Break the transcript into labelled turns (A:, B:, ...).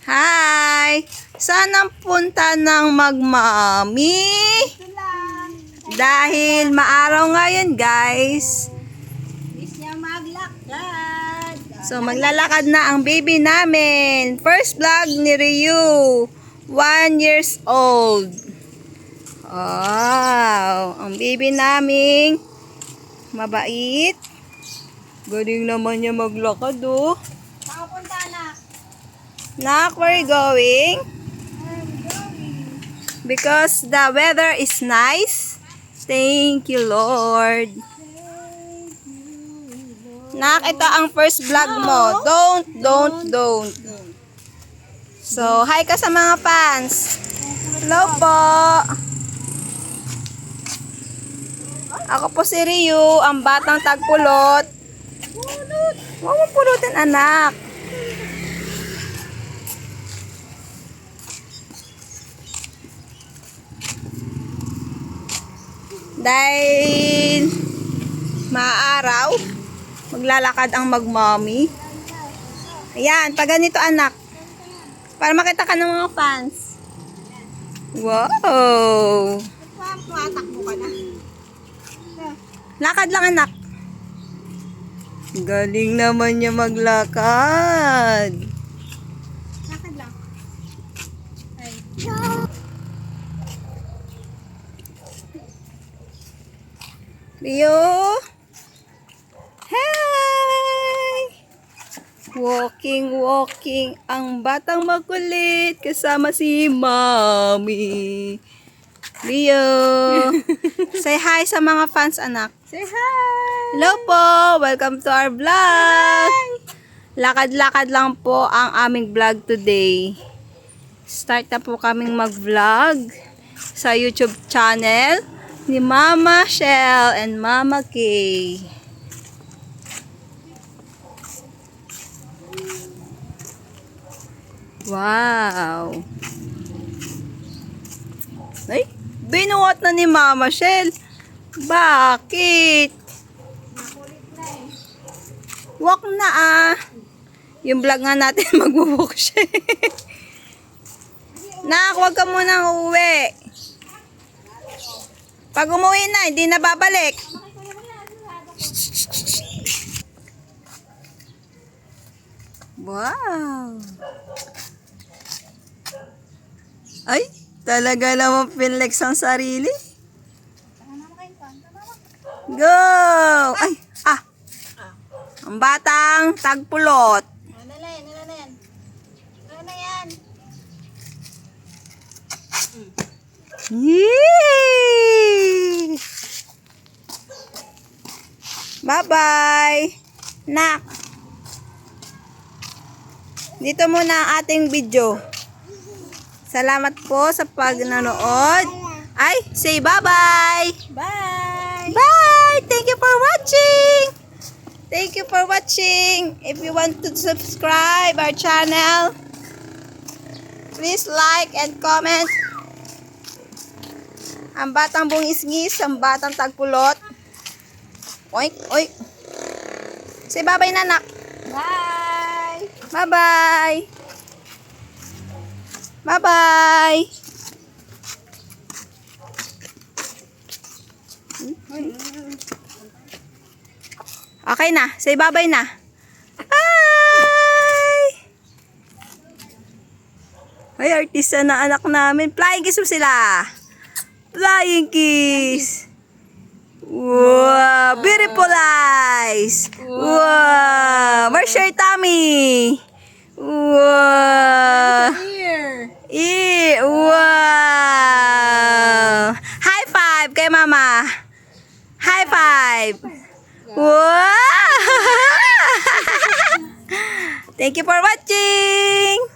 A: Hi! Saan ang punta ng magmami? Dahil maaraw ngayon, guys.
B: Miss niya maglakad.
A: So, maglalakad na ang baby namin. First vlog ni Ryu. 1 years old. Wow! Ang baby naming mabait. Galing naman niya maglakad, oh.
B: Saan punta na?
A: Nak, where are you going? Because the weather is nice. Thank you, Lord. Nak, ito ang first vlog mo. Don't. So, hi ka sa mga fans. Hello po. Ako po si Ryu, ang batang tagpulot. Huwag mo pulutin, anak. Dahil maaraw, maglalakad ang magmami. Ayan, pag ganito anak. Para makita ka ng mga fans. Wow!
B: Tumatakbo ka na.
A: Lakad lang anak. Galing naman niya maglakad.
B: Lakad lang. Ay.
A: Leo. Hey! Walking ang batang makulit kasama si Mommy. Leo. Say hi sa mga fans, anak.
B: Say hi!
A: Hello po. Welcome to our vlog. Lakad-lakad lang po ang aming vlog today. Start na po kaming mag-vlog sa YouTube channel ni Mama Shell and Mama Kay. Wow! Ay, binuot na ni Mama Shell. Bakit? Walk na ah. Yung vlog nga natin mag-walk siya. Nak, huwag ka munang uuwi. Pag umuwi na, hindi na babalik. Wow! Ay, talaga naman pinlex ang sarili. Go! Ay, ang batang tagpulot.
B: Ano na yan? Ano na yan?
A: Yee! Bye-bye! Nak! Dito muna ang ating video. Salamat po sa pag-nanood. Ay, say bye-bye!
B: Bye!
A: Bye! Thank you for watching! Thank you for watching! If you want to subscribe our channel, please like and comment. Ang batang bungis-ngis, ang batang tagpulot. Oink, oink. Say bye-bye, nanak.
B: Bye!
A: Bye-bye. Bye-bye. Okay na. Say bye-bye na. Bye! Ay, artista na anak namin. Flying kiss mo sila. Flying kiss. Wow, beautiful eyes. Wow, where's your tummy? Wow.
B: Here!
A: Wow. High five kay mama. High five. Wow. Thank you for watching.